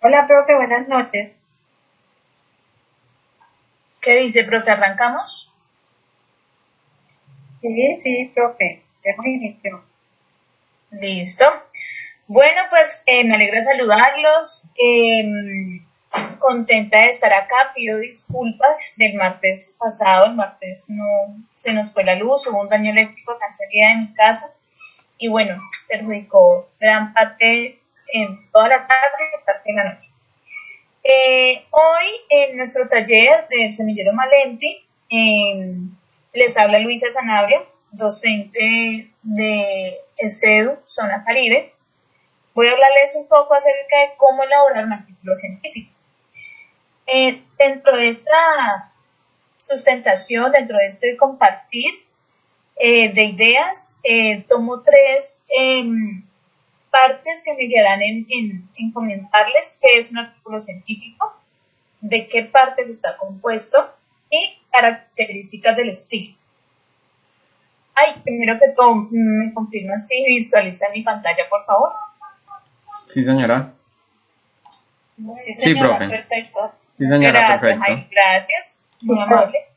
Hola, profe, buenas noches. ¿Qué dice, profe? ¿Arrancamos? Sí, sí, profe, demos inicio. Listo. Bueno, pues me alegra saludarlos. Contenta de estar acá. Pido disculpas del martes pasado. El martes no se nos fue la luz, hubo un daño eléctrico acá cerca de mi casa. Y bueno, perjudicó gran parte en toda la tarde y parte de la noche. Hoy en nuestro taller del semillero Malenti les habla Luisa Sanabria, docente de ESEDU, Zona Caribe. Voy a hablarles un poco acerca de cómo elaborar un artículo científico. Dentro de esta sustentación, dentro de este compartir de ideas, tomo tres partes que me quedarán en comentarles qué es un artículo científico, de qué partes está compuesto y características del estilo. Primero que todo, me confirman si visualizan mi pantalla, por favor. Sí, señora. Sí, Sí, señora, profe. perfecto. Sí, señora, Gracias, perfecto. Jaime, gracias. Muy amable.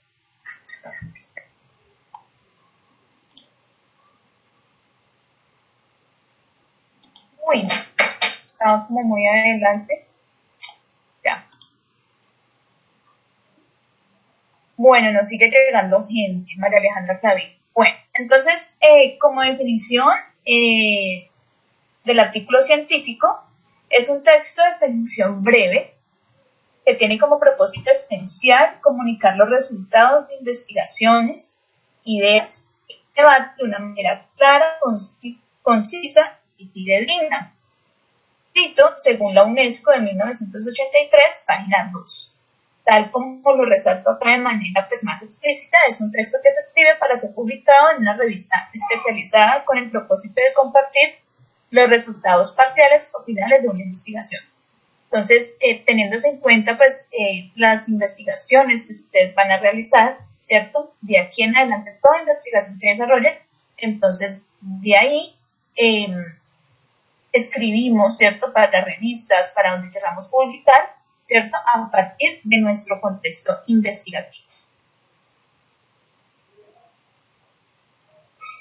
Uy, estaba como muy adelante. Ya. Bueno, nos sigue llegando gente, María Alejandra Clavín. Bueno, entonces, como definición del artículo científico, es un texto de extensión breve que tiene como propósito esencial comunicar los resultados de investigaciones, ideas y debate de una manera clara, concisa y fidedigna. Cito, según la UNESCO de 1983, página 2. Tal como lo resalto acá de manera más explícita, es un texto que se escribe para ser publicado en una revista especializada con el propósito de compartir los resultados parciales o finales de una investigación. Entonces, teniéndose en cuenta pues las investigaciones que ustedes van a realizar, ¿cierto? De aquí en adelante, toda investigación que desarrollen, entonces de ahí escribimos, ¿cierto? Para revistas, para donde queramos publicar, ¿cierto? A partir de nuestro contexto investigativo.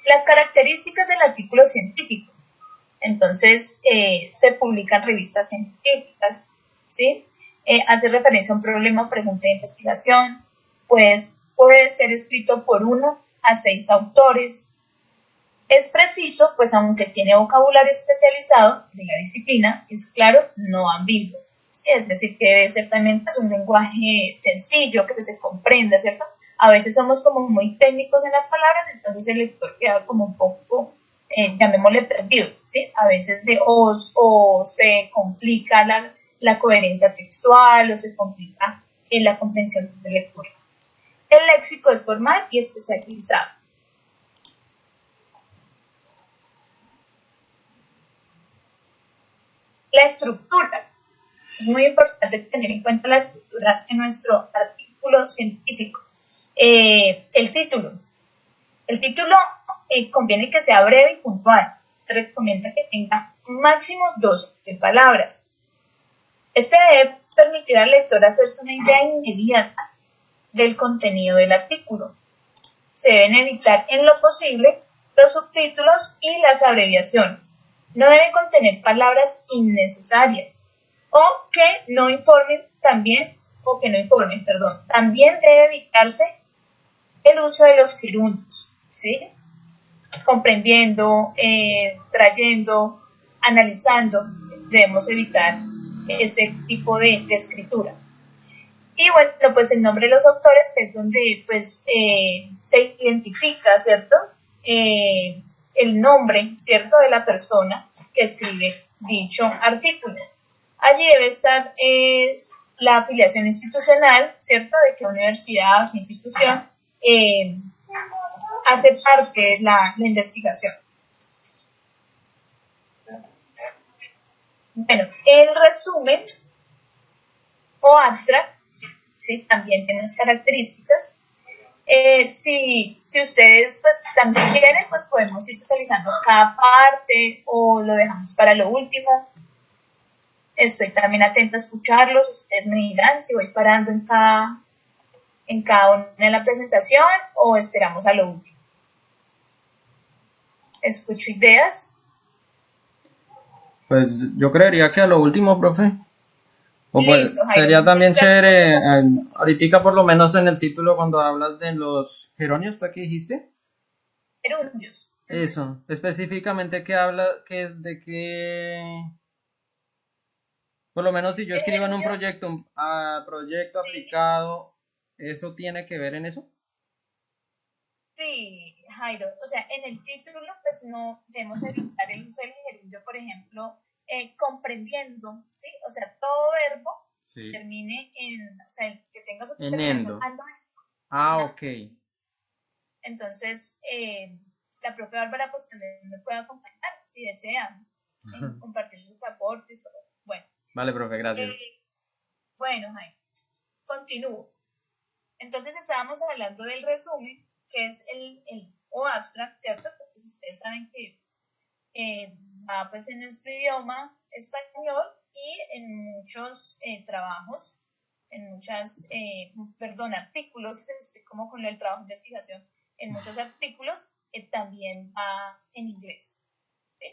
Las características del artículo científico. Entonces, se publican revistas científicas, ¿sí? Hace referencia a un problema o pregunta de investigación, pues puede ser escrito por 1 a 6 autores. Es preciso, pues aunque tiene vocabulario especializado de la disciplina, es claro, no ambiguo. ¿Sí? Es decir, que debe ser también pues, un lenguaje sencillo, que se comprenda, ¿cierto? A veces somos como muy técnicos en las palabras, entonces el lector queda como un poco llamémosle perdido, ¿sí? A veces o se complica la coherencia textual o se complica en la comprensión de lectura. El léxico es formal y especializado. La estructura. Es muy importante tener en cuenta la estructura en nuestro artículo científico. El título. El título conviene que sea breve y puntual. Se recomienda que tenga máximo 12 palabras. Este debe permitir al lector hacerse una idea inmediata del contenido del artículo. Se deben evitar en lo posible los subtítulos y las abreviaciones. No debe contener palabras innecesarias o que no informen también, También debe evitarse el uso de los gerundios, ¿sí? Comprendiendo, trayendo, analizando, debemos evitar ese tipo de escritura. Y bueno, pues el nombre de los autores, que es donde pues se identifica, ¿cierto? El nombre, ¿cierto? De la persona que escribe dicho artículo. Allí debe estar la afiliación institucional, ¿cierto? De qué universidad o institución hace parte de la investigación. Bueno, el resumen o abstract, ¿sí? También tiene unas características. Si ustedes pues también quieren, pues podemos ir socializando cada parte o lo dejamos para lo último. Estoy también atenta a escucharlos. Ustedes me dirán si voy parando en cada una de la presentación o esperamos a lo último. Escucho ideas. Pues yo creería que a lo último, profe. O pues Listo, Jairo. sería también chévere, ahorita por lo menos en el título cuando hablas de los geronios, ¿para qué dijiste? Gerundios. Eso, específicamente que habla, que de qué, por lo menos si yo El escribo en un gerundio, proyecto sí, aplicado, ¿eso tiene que ver en eso? sí, Jairo. O sea, en el título, pues no debemos evitar el uso del gerundio, por ejemplo, comprendiendo, ¿sí? O sea, todo verbo Sí. termine o sea, que tenga su En terminación endo. ando. Ah, Ajá. ok. Entonces, la propia Bárbara pues también me puede acompañar si desea en compartir sus aportes. Bueno, Vale, profe, gracias. bueno, Jaime, continúo. Entonces estábamos hablando del resumen, que es o abstract, ¿cierto? Porque pues ustedes saben que va pues en nuestro idioma español y en muchos trabajos, en muchas, artículos, como con el trabajo de investigación, en muchos artículos también va en inglés. ¿Sí?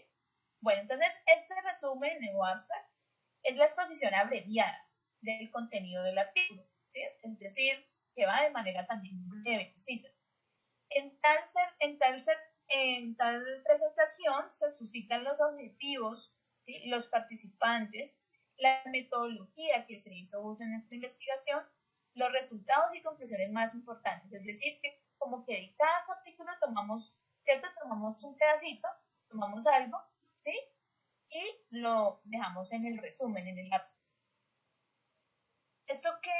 Bueno, entonces este resumen o abstract es la exposición abreviada del contenido del artículo, ¿sí? Es decir, que va de manera también breve, concisa. En tal presentación se suscitan los objetivos, ¿sí? Los participantes, la metodología que se hizo uso en esta investigación, los resultados y conclusiones más importantes. Es decir, que como que de cada capítulo tomamos, ¿cierto? Tomamos un pedacito, tomamos algo, ¿sí? Y lo dejamos en el resumen, en el abstract. ¿Esto qué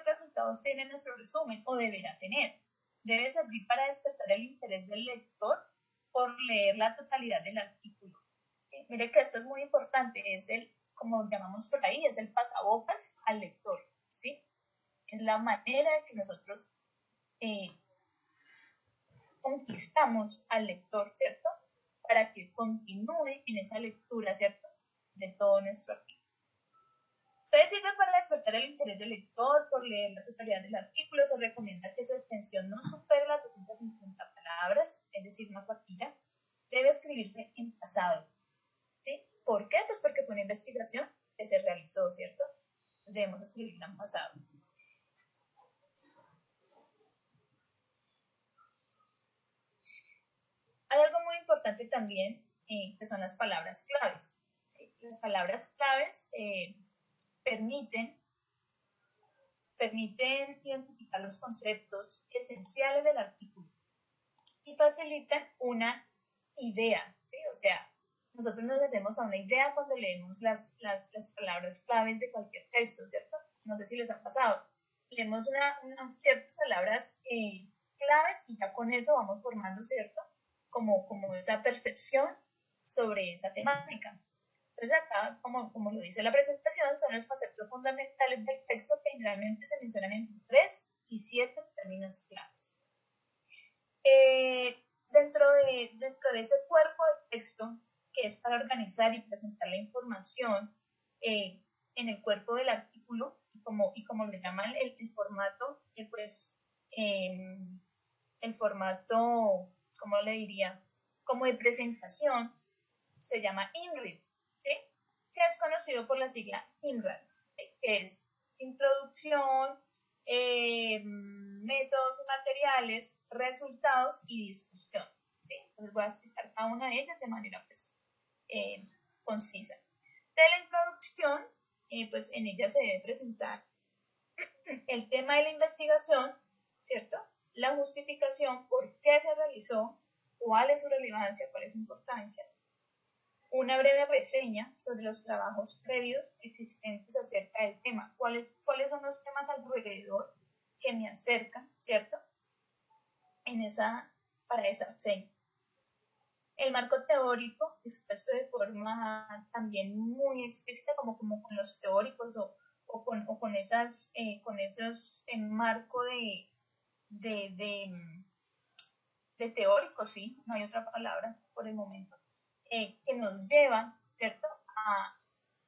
resultados tiene nuestro resumen o deberá tener? Debe servir para despertar el interés del lector por leer la totalidad del artículo. Mire que esto es muy importante, es como llamamos por ahí, es el pasabocas al lector, ¿sí? Es la manera en que nosotros conquistamos al lector, ¿cierto? Para que continúe en esa lectura, ¿cierto? De todo nuestro artículo. Entonces sirve para despertar el interés del lector por leer la totalidad del artículo. Se recomienda que su extensión no supere las 250 palabras, es decir, una cuartilla. Debe escribirse en pasado. ¿Sí? ¿Por qué? Pues porque fue una investigación que se realizó, ¿cierto? Debemos escribirla en pasado. Hay algo muy importante también, que son las palabras claves. ¿Sí? Las palabras claves permiten identificar los conceptos esenciales del artículo y facilitan una idea, ¿sí? O sea, nosotros nos hacemos a una idea cuando leemos las palabras claves de cualquier texto, ¿cierto? No sé si les ha pasado. Leemos unas ciertas palabras claves y ya con eso vamos formando, ¿cierto? Como esa percepción sobre esa temática. Entonces acá, como lo dice la presentación, son los conceptos fundamentales del texto que generalmente se mencionan entre 3 y 7 términos claves. Dentro de ese cuerpo de texto, que es para organizar y presentar la información en el cuerpo del artículo, y como lo llaman el formato, el formato, ¿cómo le diría? Como de presentación, se llama INRID, ¿sí? Que es conocido por la sigla INRAD, ¿sí? Que es introducción, métodos materiales, resultados y discusión, ¿sí? Entonces voy a explicar cada una de ellas de manera pues, concisa. De la introducción, pues en ella se debe presentar el tema de la investigación, ¿cierto? La justificación, por qué se realizó, cuál es su relevancia, cuál es su importancia, una breve reseña sobre los trabajos previos existentes acerca del tema, cuáles son los temas alrededor que me acercan, ¿cierto? Para esa reseña. El marco teórico, expuesto de forma también muy explícita, como con los teóricos o con esos en marco de teóricos, sí, no hay otra palabra por el momento, que nos llevan, ¿cierto?,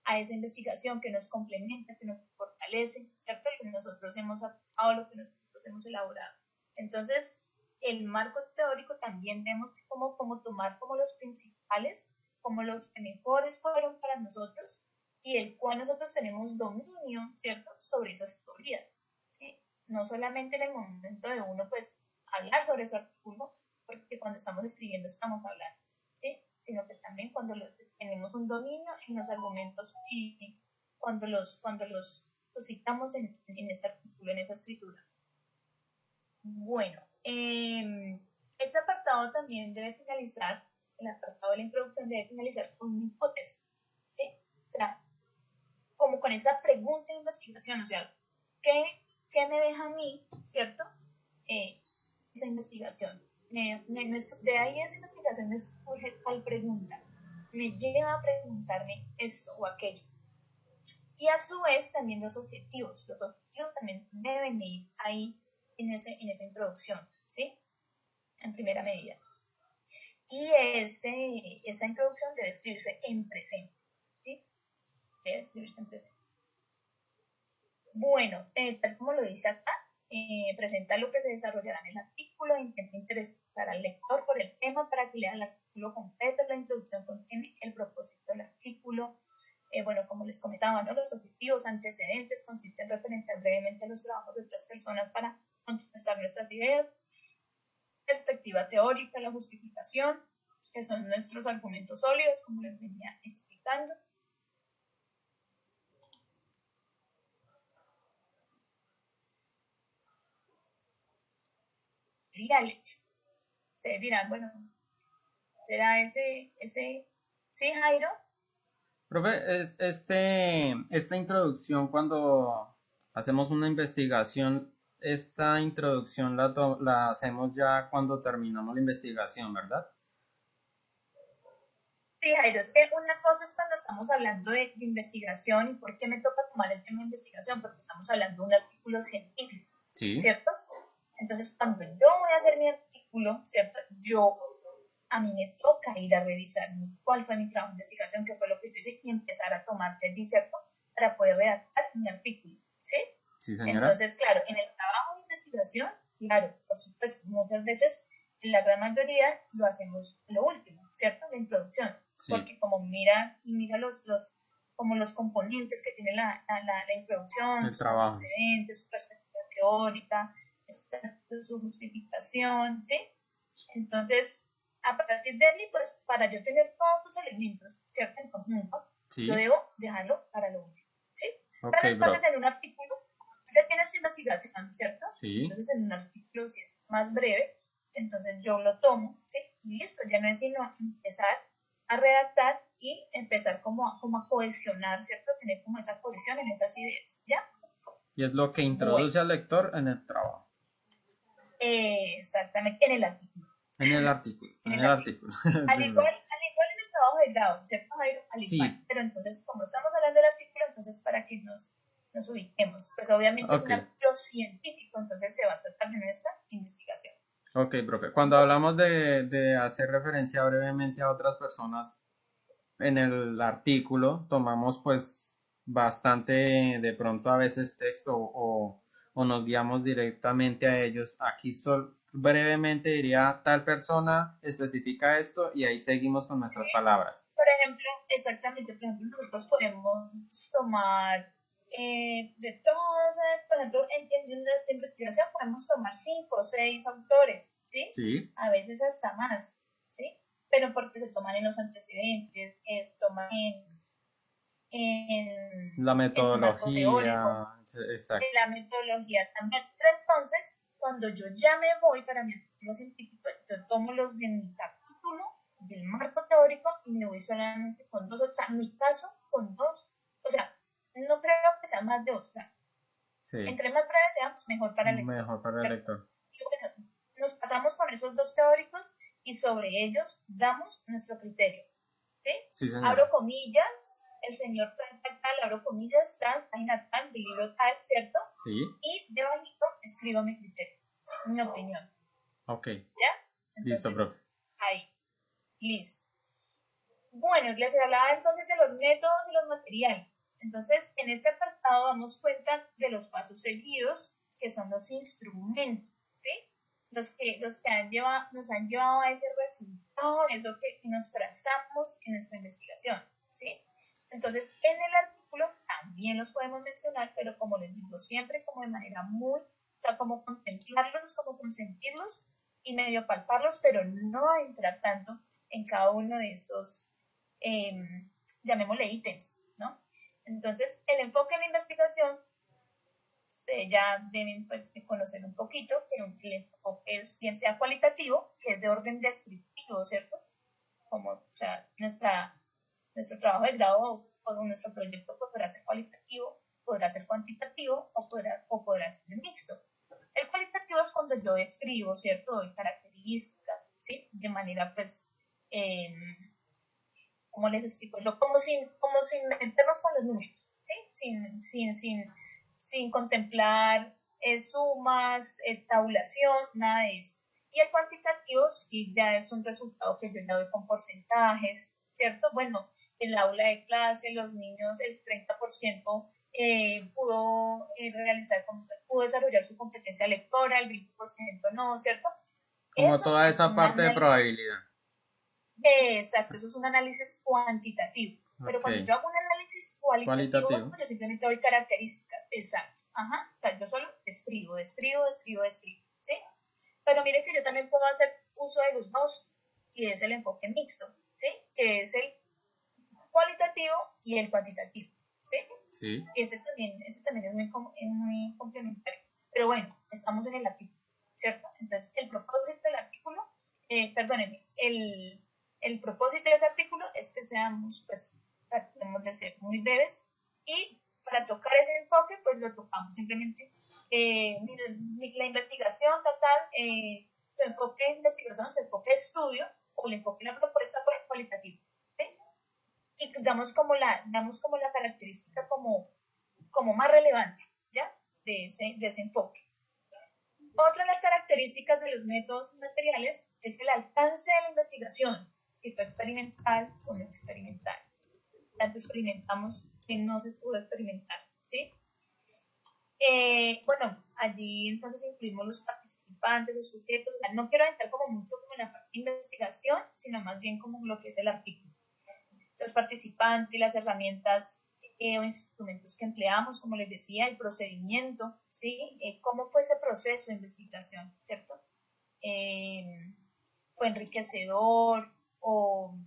a esa investigación, que nos complementa, que nos fortalece, ¿cierto? Lo que nosotros hemos aplicado, lo que nosotros hemos elaborado. Entonces, el marco teórico también vemos como tomar como los principales, como los que mejores fueron para nosotros y el cual nosotros tenemos dominio, ¿cierto?, sobre esas teorías, ¿sí? No solamente en el momento de uno, pues, hablar sobre su artículo, porque cuando estamos escribiendo estamos hablando, ¿sí? Sino que también cuando tenemos un dominio en los argumentos y cuando los suscitamos en ese artículo, en esa escritura. Bueno, este apartado también debe finalizar, el apartado de la introducción debe finalizar con una hipótesis, ¿sí? O sea, como con esa pregunta de investigación, o sea, ¿qué me deja a mí, cierto? Esa investigación. De ahí esa investigación me surge tal pregunta, me lleva a preguntarme esto o aquello. Y a su vez también los objetivos también deben ir ahí en esa introducción, ¿sí? En primera medida. Y esa introducción debe escribirse en presente, ¿sí? Debe escribirse en presente. Bueno, tal como lo dice acá, presenta lo que se desarrollará en el artículo, intenta interesar al lector por el tema para que lea el artículo completo. La introducción contiene el propósito del artículo. Bueno, como les comentaba, ¿no? Los objetivos antecedentes consisten en referenciar brevemente los trabajos de otras personas para contrastar nuestras ideas. Perspectiva teórica, la justificación, que son nuestros argumentos sólidos, como les venía explicando. Reales. Ustedes dirán, bueno, ¿será ese? ¿Sí, Jairo? Profe, esta introducción cuando hacemos una investigación, esta introducción la hacemos ya cuando terminamos la investigación, ¿verdad? Sí, Jairo, es que una cosa es cuando estamos hablando de investigación y por qué me toca tomar el tema de investigación, porque estamos hablando de un artículo científico, Sí. ¿cierto? Entonces, cuando yo voy a hacer mi artículo, ¿cierto? A mí me toca ir a revisar cuál fue mi trabajo de investigación, qué fue lo que yo hice y empezar a tomar tesis, ¿cierto? Para poder redactar mi artículo, ¿sí? Sí, señora. Entonces, claro, en el trabajo de investigación, claro, por supuesto, muchas veces, la gran mayoría lo hacemos lo último, ¿cierto? La introducción. Sí. Porque como mira como los componentes que tiene la introducción, el trabajo, sus antecedentes, su perspectiva teórica, su justificación, ¿sí? Entonces, a partir de allí, pues, para yo tener todos sus elementos, ¿cierto? En conjunto, sí, yo debo dejarlo para lo último, ¿sí? Okay, pero entonces, en un artículo, tú ya tienes tu investigación, ¿cierto? Sí. Entonces, en un artículo, si es más breve, entonces yo lo tomo, ¿sí? Y listo, ya no es sino empezar a redactar y empezar como a cohesionar, ¿cierto? Tener como esa cohesión en esas ideas, ¿ya? Y es lo que introduce al lector en el trabajo. Exactamente, en el artículo. En el artículo. Al igual en el trabajo de grado, ¿cierto, Jairo? Al igual. Sí. Pero entonces, como estamos hablando del artículo, entonces para que nos ubiquemos. Pues obviamente es un artículo científico, entonces se va a tratar de nuestra investigación. Ok, profe. Cuando hablamos de hacer referencia brevemente a otras personas en el artículo, tomamos pues bastante de pronto a veces texto o nos guiamos directamente a ellos. Aquí brevemente diría tal persona especifica esto y ahí seguimos con nuestras palabras. Por ejemplo, exactamente, por ejemplo, nosotros podemos tomar de todos, por ejemplo, en nuestra investigación podemos tomar 5 o 6 autores, ¿sí? Sí. A veces hasta más, ¿sí? Pero porque se toman en los antecedentes, se toman en la metodología, exacto. En la metodología también. Pero entonces, cuando yo ya me voy para mi artículo científico, yo tomo los de mi capítulo, del marco teórico, y me voy solamente con 2, o sea, en mi caso, con 2. O sea, no creo que sean más de 2. O sea, sí, entre más breves seamos, mejor para el lector. Mejor para el lector. Y bueno, nos pasamos con esos 2 teóricos y sobre ellos damos nuestro criterio. ¿Sí? Sí, señora. Abro comillas, el señor tal, abro comillas, página tal, del libro tal, ¿cierto? Sí. Y debajito escribo mi criterio, ¿sí? Mi opinión. Ok. ¿Ya? Entonces, listo, profe. Ahí. Listo. Bueno, les hablaba entonces de los métodos y los materiales. Entonces, en este apartado damos cuenta de los pasos seguidos, que son los instrumentos, ¿sí? Nos han llevado a ese resultado, eso que nos trazamos en nuestra investigación, ¿sí? Entonces, en el artículo también los podemos mencionar, pero como les digo, siempre como de manera muy, o sea, como contemplarlos, como consentirlos y medio palparlos, pero no entrar tanto en cada uno de estos, llamémosle ítems, ¿no? Entonces, el enfoque en la investigación, ya deben pues conocer un poquito que el enfoque es bien sea cualitativo, que es de orden descriptivo, ¿cierto? Como, o sea, nuestro trabajo de grado o nuestro proyecto podrá ser cualitativo, podrá ser cuantitativo o podrá ser mixto. El cualitativo es cuando yo describo, ¿cierto? Doy características, ¿sí? De manera, pues, eh, ¿cómo les explico yo? Como sin meternos con los números, ¿sí? Sin contemplar sumas, tabulación, nada de eso. Y el cuantitativo sí ya es un resultado que yo ya doy con porcentajes, ¿cierto? Bueno, el aula de clase, los niños, el 30% pudo desarrollar su competencia lectora, el 20% no, ¿cierto? Como Eso toda es esa un parte de análisis. probabilidad. Exacto, eso es un análisis cuantitativo. Pero Ok. cuando yo hago un análisis cualitativo, Cualitativo. yo simplemente doy características. Exacto. Ajá. O sea, yo solo describo, ¿sí? Pero mire que yo también puedo hacer uso de los dos, y es el enfoque mixto, ¿sí? Que es el cualitativo y el cuantitativo, ¿sí? Sí. Y ese también es muy complementario. Pero bueno, estamos en el artículo, ¿cierto? Entonces, el propósito del artículo, perdónenme, el propósito de ese artículo es que seamos, pues, tratemos de ser muy breves y para tocar ese enfoque, pues lo tocamos simplemente. La investigación total, su enfoque de investigación, su enfoque de estudio o el enfoque de la propuesta pues, cualitativo, ¿sí? Y damos como la característica como más relevante, ¿ya? De ese enfoque. Otra de las características de los métodos materiales es el alcance de la investigación, si fue experimental o no experimental. Tanto experimentamos que no se pudo experimentar, ¿sí? Bueno, allí entonces incluimos los participantes, los sujetos, o sea, no quiero entrar como mucho como en la parte de investigación, sino más bien como lo que es el artículo. Los participantes, las herramientas o instrumentos que empleamos, como les decía, el procedimiento, ¿sí? ¿Cómo fue ese proceso de investigación, ¿cierto? ¿Fue enriquecedor o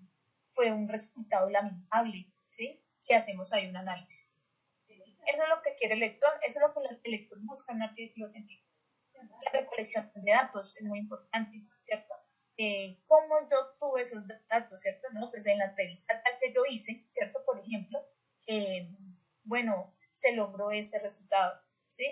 fue un resultado lamentable, ¿sí? Que hacemos ahí un análisis. Eso es lo que quiere el lector, eso es lo que el lector busca en un artículo científico. La recolección de datos es muy importante, ¿cierto? Cómo yo tuve esos datos, ¿cierto? No, pues en la entrevista tal que yo hice, ¿cierto? Por ejemplo, bueno, se logró este resultado, ¿sí?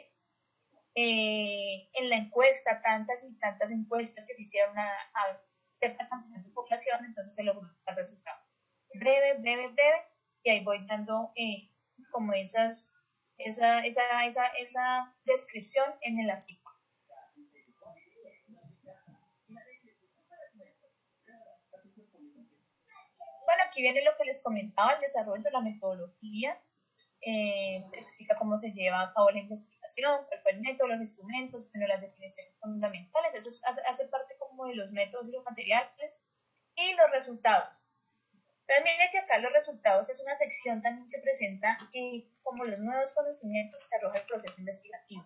En la encuesta, tantas y tantas encuestas que se hicieron a cierta cantidad de población, entonces se logró el resultado. Breve, breve, breve, y ahí voy dando como esa descripción en el artículo. Bueno, aquí viene lo que les comentaba, el desarrollo, la metodología, explica cómo se lleva a cabo la investigación, cuál fue el método, los instrumentos, bueno, las definiciones fundamentales, eso hace parte como de los métodos y los materiales, y los resultados. También hay que acá los resultados es una sección también que presenta como los nuevos conocimientos que arroja el proceso investigativo.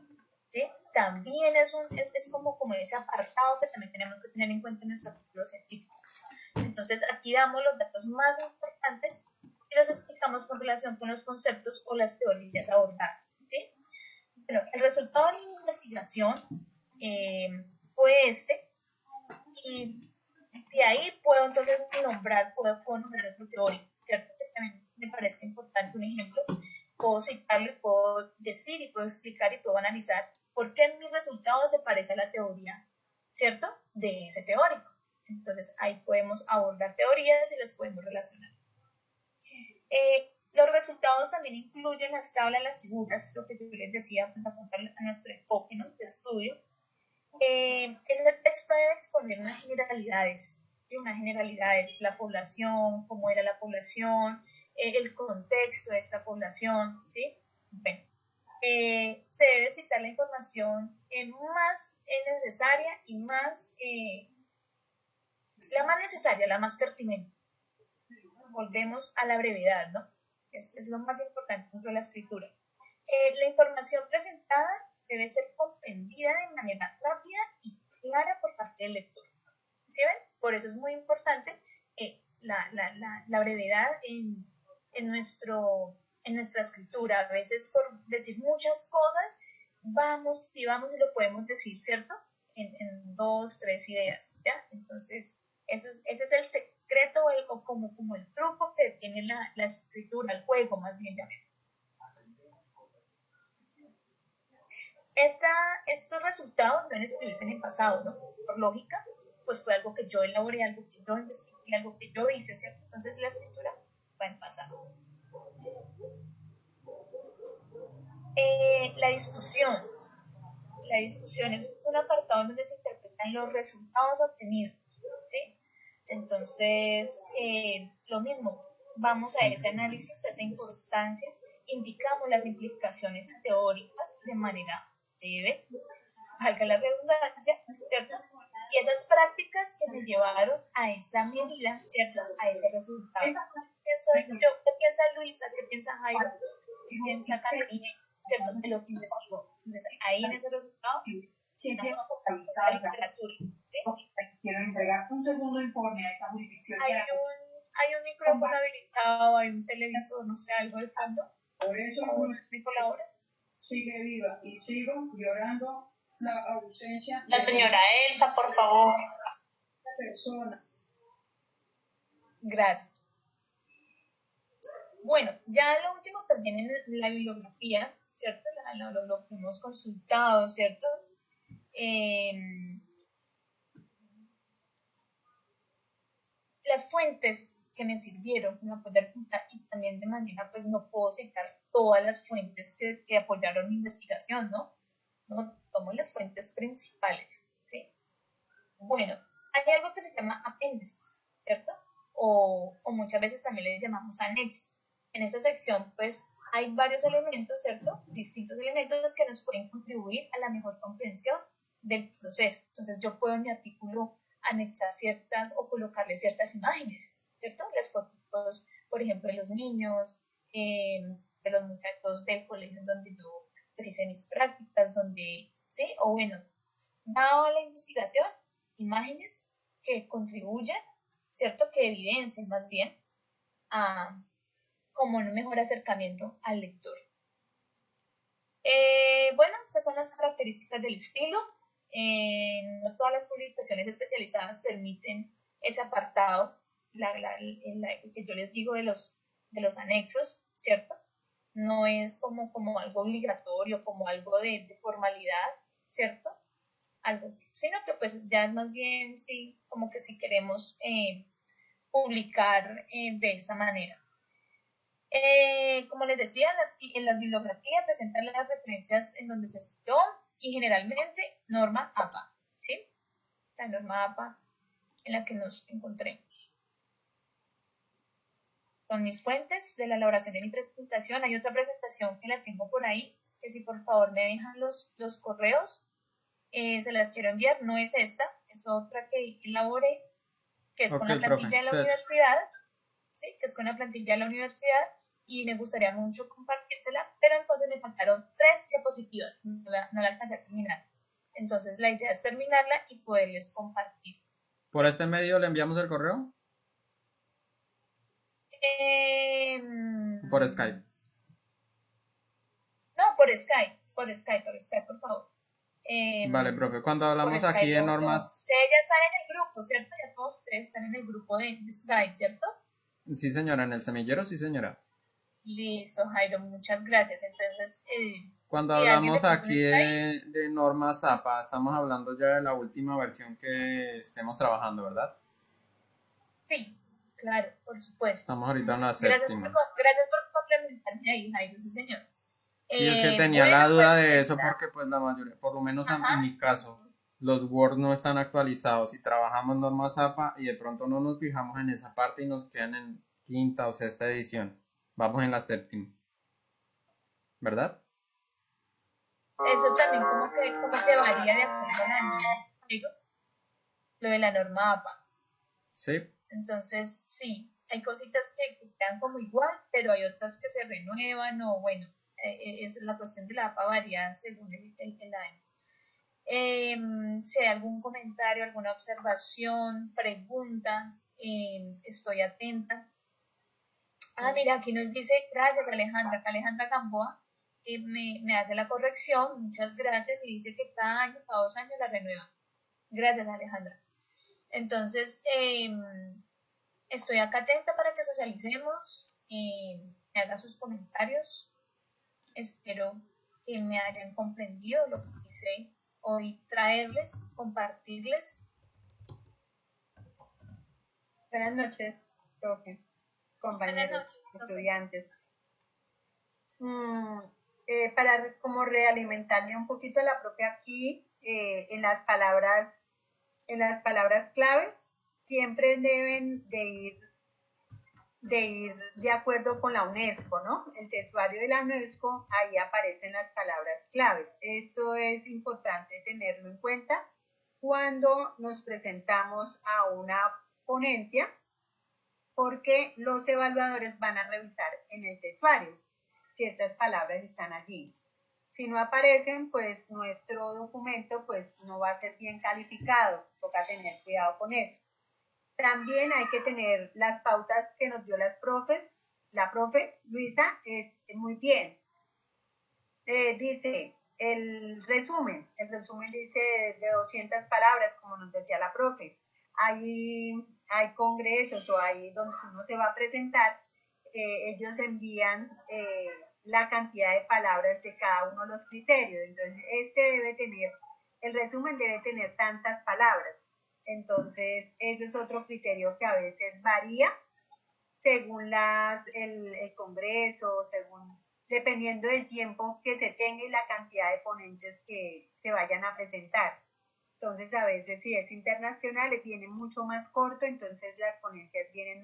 ¿Sí? También es como ese apartado que también tenemos que tener en cuenta en nuestro artículo científico. Entonces, aquí damos los datos más importantes y los explicamos con relación con los conceptos o las teorías abordadas. ¿Sí? Bueno, el resultado de la investigación fue este, y de ahí puedo entonces nombrar otro teórico, ¿cierto? Que también me parece importante un ejemplo. Puedo citarlo y puedo decir y puedo explicar y puedo analizar por qué mi resultado se parece a la teoría, ¿cierto? De ese teórico. Entonces ahí podemos abordar teorías y las podemos relacionar. Los resultados también incluyen las tablas, las figuras, lo que yo les decía, pues, apuntar a nuestro enfoque, ¿no? De estudio. Ese texto debe exponer unas generalidades, ¿sí? Unas generalidades, la población, cómo era la población, el contexto de esta población, ¿sí? Bueno, se debe citar la información más necesaria y la más necesaria, la más pertinente. Volvemos a la brevedad, ¿no? Es lo más importante dentro de la escritura. La información presentada debe ser comprendida de manera rápida y clara por parte del lector. ¿Sí ven? Por eso es muy importante la brevedad en nuestra escritura. A veces por decir muchas cosas, vamos y lo podemos decir, ¿cierto? En 2, 3 ideas, ¿ya? Entonces, ese es el secreto o como el truco que tiene la escritura, el juego más bien llamado. Estos resultados deben escribirse en el pasado, ¿no? Por lógica, pues fue algo que yo elaboré, algo que yo investigué, algo que yo hice, ¿cierto? Entonces la escritura va en pasado. La discusión es un apartado donde se interpretan los resultados obtenidos, ¿sí? Entonces, lo mismo, vamos a ese análisis, a esa importancia, indicamos las implicaciones teóricas de manera breve, valga la redundancia, ¿cierto? Y esas prácticas que me llevaron a esa medida, ¿cierto? A ese resultado. ¿Qué piensa Luisa? ¿Qué piensa Jairo? ¿Qué piensa Catalina? ¿Cierto? De lo que investigó. Entonces, ahí en ese resultado, estamos compartiendo la literatura, ¿sí? Quisieron entregar un segundo informe a esa jurisdicción. Hay un micrófono habilitado, hay un televisor, no sé, algo de fondo. Por eso me colabora. Sigue viva y sigo llorando la ausencia de la señora Elsa, por favor. La persona. Gracias. Bueno, ya lo último pues viene la bibliografía, ¿cierto? Lo que hemos consultado, ¿cierto? Las fuentes que me sirvieron para poder juntar y también de manera, pues no puedo citar todas las fuentes que apoyaron mi investigación, ¿no? No tomo las fuentes principales, ¿sí? Bueno, hay algo que se llama apéndices, ¿cierto? O muchas veces también le llamamos anexos. En esta sección, pues, hay varios elementos, ¿cierto? Distintos elementos que nos pueden contribuir a la mejor comprensión del proceso. Entonces, yo puedo en mi artículo anexar ciertas o colocarle ciertas imágenes, ¿cierto? Las fotos, por ejemplo, de los niños, de los muchachos del colegio donde yo pues, hice mis prácticas, donde, ¿sí? O bueno, dado la investigación, imágenes que contribuyan, ¿cierto? Que evidencien más bien a como un mejor acercamiento al lector. Bueno, estas son las características del estilo. No todas las publicaciones especializadas permiten ese apartado, el que yo les digo de los anexos, ¿cierto? No es como algo obligatorio, como algo de formalidad, ¿cierto? Algo, sino que pues ya es más bien, sí, como que si queremos publicar de esa manera. Como les decía, en la bibliografía presentan las referencias en donde se citó y generalmente norma APA, ¿sí? La norma APA en la que nos encontremos. Son mis fuentes de la elaboración de mi presentación. Hay otra presentación que la tengo por ahí, que si por favor me dejan los correos, se las quiero enviar. No es esta, es otra que elaboré, que es con la plantilla de la universidad, ¿sí? Que es con la plantilla de la universidad. Y me gustaría mucho compartírsela, pero entonces me faltaron 3 diapositivas, no la alcancé a terminar. Entonces la idea es terminarla y poderles compartir. ¿Por este medio le enviamos el correo? ¿Por Skype? No, por Skype, por favor. Vale, profe, cuando hablamos aquí de normas... Ustedes ya están en el grupo, ¿cierto? Ya todos ustedes están en el grupo de Skype, ¿cierto? Sí, señora, en el semillero, sí, señora. Listo, Jairo, muchas gracias. Entonces, cuando hablamos aquí de normas APA, estamos hablando ya de la última versión que estemos trabajando, ¿verdad? Sí, claro, por supuesto. Estamos ahorita en la séptima. Gracias por complementarme ahí, Jairo, sí, señor. Sí, es que tenía la duda de eso porque pues la mayoría, por lo menos en mi caso, los Word no están actualizados y trabajamos normas APA y de pronto no nos fijamos en esa parte y nos quedan en quinta o sexta edición. Vamos en la séptima, ¿verdad? Eso también como que varía de acuerdo a la norma, digo, lo de la norma APA. Sí. Entonces, sí, hay cositas que quedan como igual, pero hay otras que se renuevan o bueno, es la cuestión de la APA varía según el año. Si hay algún comentario, alguna observación, pregunta, estoy atenta. Mira, aquí nos dice, gracias Alejandra, Alejandra Gamboa, que me hace la corrección, muchas gracias, y dice que cada año, cada 2 años la renuevan. Gracias Alejandra. Entonces, estoy acá atenta para que socialicemos, me hagan sus comentarios. Espero que me hayan comprendido lo que quise hoy traerles, compartirles. Buenas noches, profe, compañeros, estudiantes. Para como realimentarle un poquito a la profe aquí, en las palabras clave, siempre deben de ir de acuerdo con la UNESCO, ¿no? El textuario de la UNESCO, ahí aparecen las palabras claves. Esto es importante tenerlo en cuenta cuando nos presentamos a una ponencia, porque los evaluadores van a revisar en el textuario si estas palabras están allí. Si no aparecen, pues nuestro documento pues no va a ser bien calificado, toca tener cuidado con eso. También hay que tener las pautas que nos dio la profe Luisa, es muy bien. Dice el resumen dice de 200 palabras, como nos decía la profe. Hay congresos o hay donde uno se va a presentar, ellos envían la cantidad de palabras de cada uno de los criterios. Entonces, el resumen debe tener tantas palabras. Entonces, ese es otro criterio que a veces varía según el congreso, dependiendo del tiempo que se tenga y la cantidad de ponentes que se vayan a presentar. Entonces, a veces si es internacional, viene mucho más corto, entonces las ponencias vienen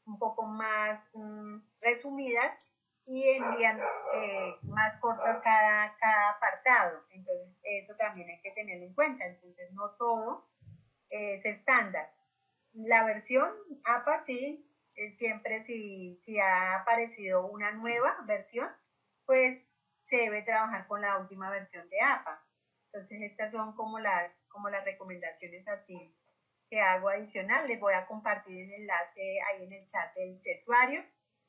un poco más resumidas y envían más corto cada apartado. Entonces, eso también hay que tenerlo en cuenta. Entonces, no todo es estándar. La versión APA sí, siempre si ha aparecido una nueva versión, pues se debe trabajar con la última versión de APA. Entonces estas son como las recomendaciones así que hago adicional. Les voy a compartir el enlace ahí en el chat del textuario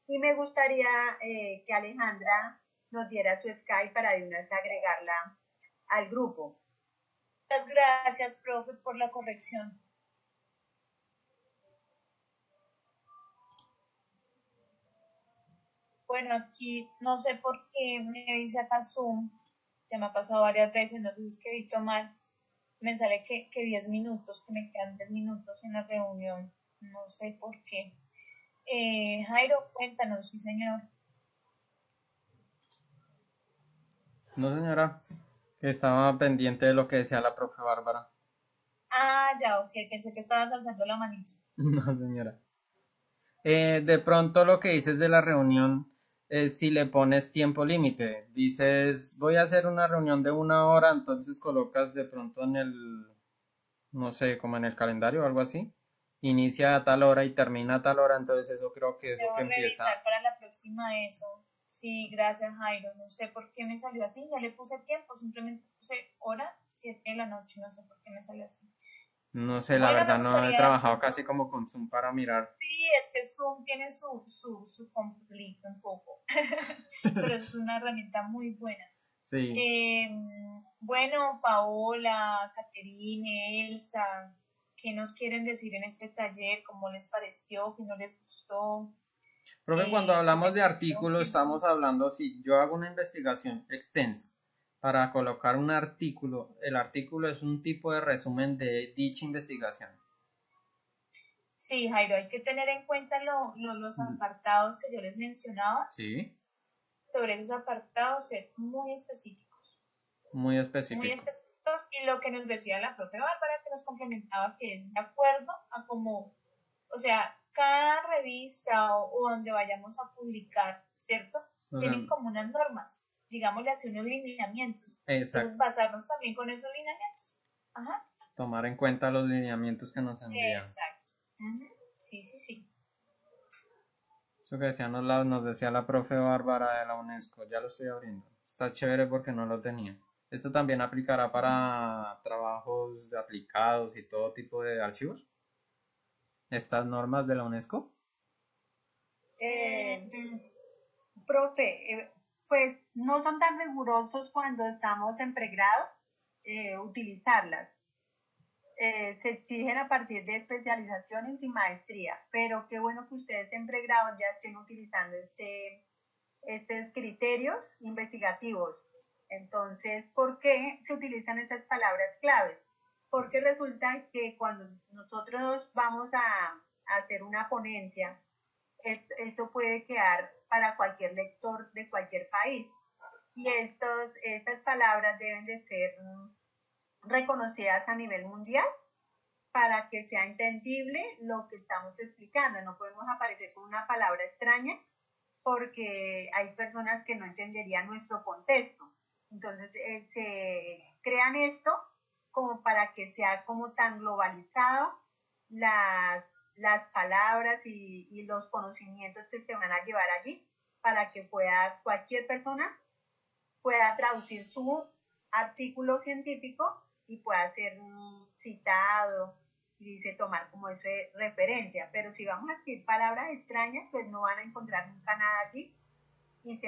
y me gustaría que Alejandra nos diera su Skype para de una vez agregarla al grupo. Muchas gracias, profe, por la corrección. Bueno, aquí no sé por qué me dice acá Zoom, ya me ha pasado varias veces, no sé si es que edito mal, me sale que 10 minutos, que me quedan 10 minutos en la reunión, no sé por qué. Jairo, cuéntanos, sí señor. No, señora, que estaba pendiente de lo que decía la profe Bárbara. Ya, ok, pensé que estabas alzando la manita. No, señora. De pronto lo que dices de la reunión es si le pones tiempo límite. Dices, voy a hacer una reunión de 1 hora, entonces colocas de pronto en el, no sé, como en el calendario o algo así. Inicia a tal hora y termina a tal hora, entonces eso creo que es lo Debo que empieza. revisar para la próxima eso. Sí, gracias Jairo. No sé por qué me salió así, no le puse tiempo, simplemente puse hora 7 de la noche, no sé por qué me salió así. No sé, la Bueno, me verdad no he gustaría de trabajado pronto. casi como con Zoom para mirar. Sí, es que Zoom tiene su conflicto un poco, pero es una herramienta muy buena. Sí. Bueno, Paola, Caterine, Elsa, ¿qué nos quieren decir en este taller? ¿Cómo les pareció? ¿Qué no les gustó? Profe, cuando ¿Qué se hablamos de entendió? artículo, ¿Qué no? estamos hablando, si yo hago una investigación extensa para colocar un artículo, el artículo es un tipo de resumen de dicha investigación. Sí, Jairo, hay que tener en cuenta los apartados que yo les mencionaba. Sí, Sobre esos apartados ser muy específicos. muy Muy específico. específicos. y lo que nos decía la profe Bárbara, que nos complementaba, que es de acuerdo a cómo, o sea, cada revista o donde vayamos a publicar, ¿cierto? O sea, Tienen como unas normas, digámosle así, unos lineamientos. Entonces, exacto. basarnos también con esos lineamientos. Ajá. Tomar en cuenta los lineamientos que nos envían. Exacto. Ujú. Sí, sí, sí. Eso que decía nos decía la profe Bárbara de la UNESCO, ya lo estoy abriendo. Está chévere porque no lo tenía. Esto también aplicará para trabajos de aplicados y todo tipo de archivos. Estas normas de la UNESCO. Eh, Profe, pues no son tan rigurosos cuando estamos en pregrado utilizarlas. Se exigen a partir de especializaciones y maestría, pero qué bueno que ustedes en pregrado ya estén utilizando estos criterios investigativos. Entonces, ¿por qué se utilizan estas palabras claves? Porque resulta que cuando nosotros vamos a hacer una ponencia, esto puede quedar para cualquier lector de cualquier país. Y estas palabras deben de ser reconocidas a nivel mundial para que sea entendible lo que estamos explicando. No podemos aparecer con una palabra extraña porque hay personas que no entenderían nuestro contexto. Entonces se crean esto como para que sea como tan globalizado las palabras y los conocimientos que se van a llevar allí para que pueda cualquier persona pueda traducir su artículo científico y pueda ser citado y se tomar como ese referencia. Pero si vamos a escribir palabras extrañas, pues no van a encontrar nunca nada allí y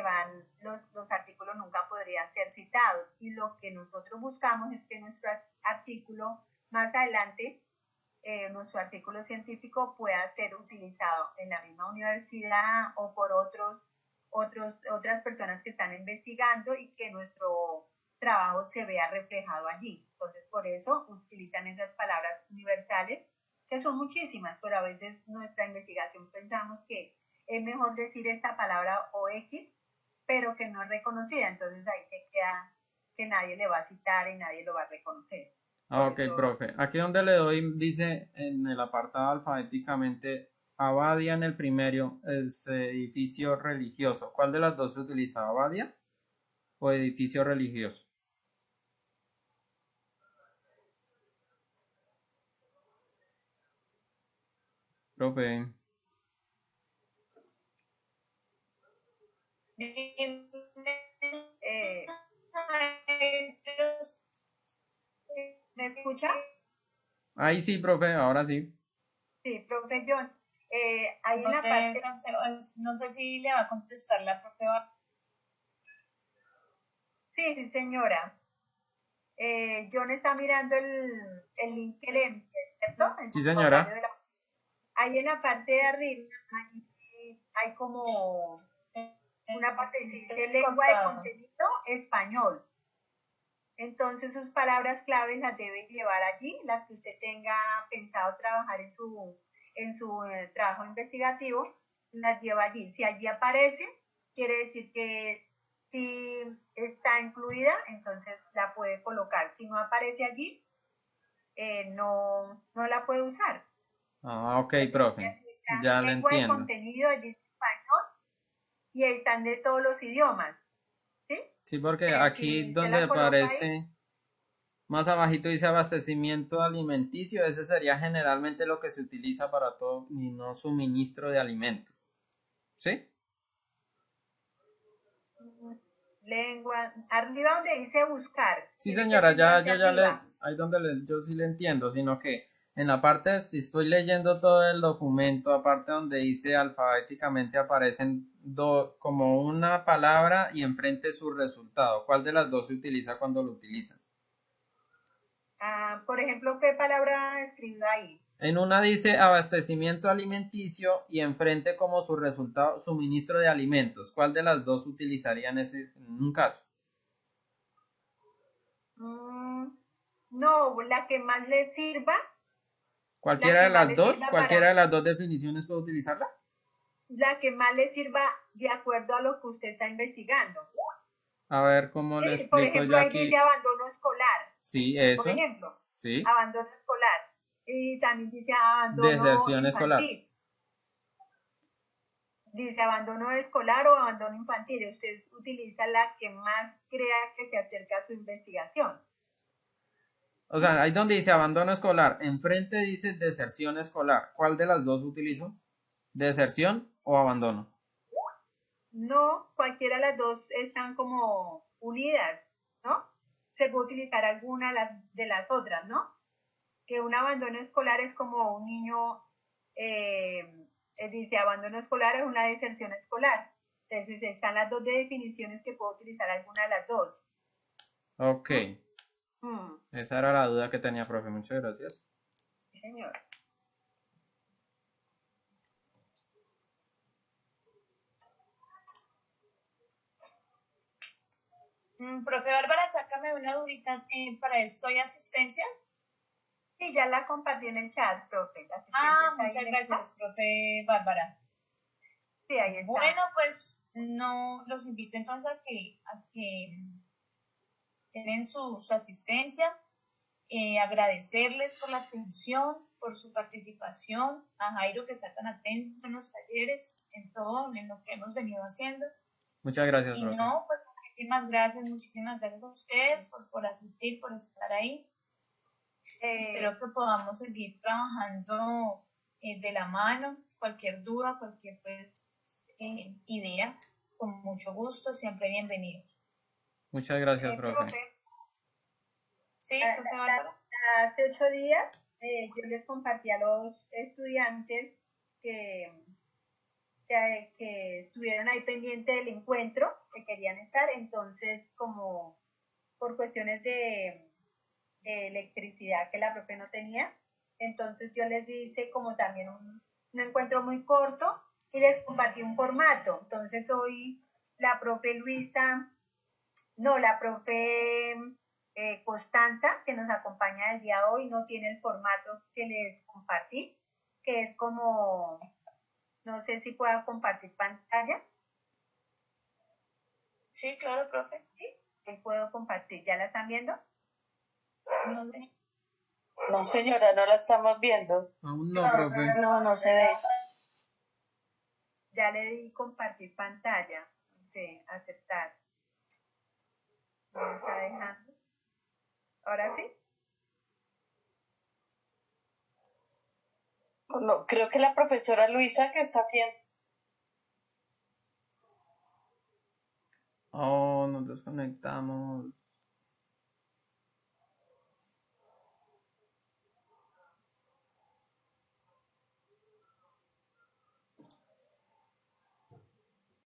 los artículos nunca podrían ser citados. Y lo que nosotros buscamos es que nuestro artículo más adelante, nuestro artículo científico pueda ser utilizado en la misma universidad o por otras personas que están investigando y que nuestro trabajo se vea reflejado allí. Entonces, por eso utilizan esas palabras universales, que son muchísimas, pero a veces nuestra investigación pensamos que es mejor decir esta palabra o X, pero que no es reconocida. Entonces ahí se queda que nadie le va a citar y nadie lo va a reconocer. Ok, profe. Aquí donde le doy, dice en el apartado alfabéticamente, abadia en el primero, es edificio religioso. ¿Cuál de las dos se utiliza, abadia o edificio religioso? Profe, Eh, ¿Me escucha? ahí sí, profe, ahora sí. Sí, profe John. Hay No, una parte. no sé si le va a contestar la profe Bárbara. Sí, sí, señora. John está mirando el link que le envié, ¿cierto? El Sí, vocabulario señora. de la. Ahí en la parte de arriba hay como una parte que dice lengua de contenido español. Entonces sus palabras claves las debe llevar allí, las que usted tenga pensado trabajar en su trabajo investigativo, las lleva allí. Si allí aparece, quiere decir que si está incluida, entonces la puede colocar. Si no aparece allí, no la puede usar. Ah, ok, profe. Ya le Lengua de entiendo. contenido, allí dice español, y están de todos los idiomas, ¿sí? Sí, porque aquí Si usted donde la coloca ahí, aparece más abajito dice abastecimiento alimenticio, ese sería generalmente lo que se utiliza para todo y no suministro de alimentos. ¿Sí? lengua, arriba donde dice buscar, Sí, tiene que señora, fijarse yo ya le, arriba. ahí donde yo sí le entiendo, sino que en la parte, si estoy leyendo todo el documento, aparte donde dice alfabéticamente aparecen como una palabra y enfrente su resultado. ¿Cuál de las dos se utiliza cuando lo utilizan? Por ejemplo, ¿qué palabra escribió ahí? En una dice abastecimiento alimenticio y enfrente como su resultado suministro de alimentos. ¿Cuál de las dos utilizarían en un caso? No, la que más le sirva, la ¿Cualquiera que de más las le dos? sirva ¿Cualquiera de las dos definiciones puede utilizarla? la que más le sirva de acuerdo a lo que usted está investigando. A ver cómo le Sí, por explico yo ejemplo, ahí dice aquí. abandono escolar. Sí, Por eso, ejemplo, sí. abandono escolar. Y también dice abandono Deserción escolar. infantil. Dice abandono escolar o abandono infantil. Usted utiliza la que más crea que se acerca a su investigación. O sea, ahí donde dice abandono escolar, enfrente dice deserción escolar. ¿Cuál de las dos utilizo? ¿Deserción o abandono? No, cualquiera de las dos están como unidas, ¿no? Se puede utilizar alguna de las otras, ¿no? Que un abandono escolar es como un niño, dice abandono escolar es una deserción escolar. Entonces están las dos definiciones que puedo utilizar alguna de las dos. Ok, Mm, esa era la duda que tenía, profe. Muchas gracias. sí, señor. Profe Bárbara, sácame una dudita. ¿Para esto hay asistencia? Sí, ya la compartí en el chat, profe. La asistente Ah, está ahí muchas en el gracias, chat. profe Bárbara. Sí, ahí está. Bueno, pues no los invito entonces a que tienen su asistencia. Agradecerles por la atención, por su participación, a Jairo que está tan atento en los talleres, en todo, en lo que hemos venido haciendo. Muchas gracias, Y profe. no, pues muchísimas gracias a ustedes por asistir, por estar ahí. Espero que podamos seguir trabajando de la mano. Cualquier duda, cualquier idea, con mucho gusto, siempre bienvenidos. Muchas gracias, profe. Profe, Sí, profe Bárbara. hace 8 días yo les compartí a los estudiantes que, que estuvieron ahí pendiente del encuentro, que querían estar, entonces como por cuestiones de electricidad que la profe no tenía, entonces yo les hice como también un encuentro muy corto y les compartí un formato. Entonces hoy la profe Luisa, no, la profe Constanza, que nos acompaña el día de hoy, no tiene el formato que les compartí, que es como, no sé si pueda compartir pantalla. Sí, claro, profe. ¿Sí? ¿Qué puedo compartir? ¿Ya la están viendo? No sé. No, señora, no la estamos viendo. Aún no, profe. No, no se ve. Ya le di compartir pantalla. Sí, aceptar. ¿No me está dejando? ¿Ahora sí? No, creo que la profesora Luisa que está haciendo. Oh, nos desconectamos.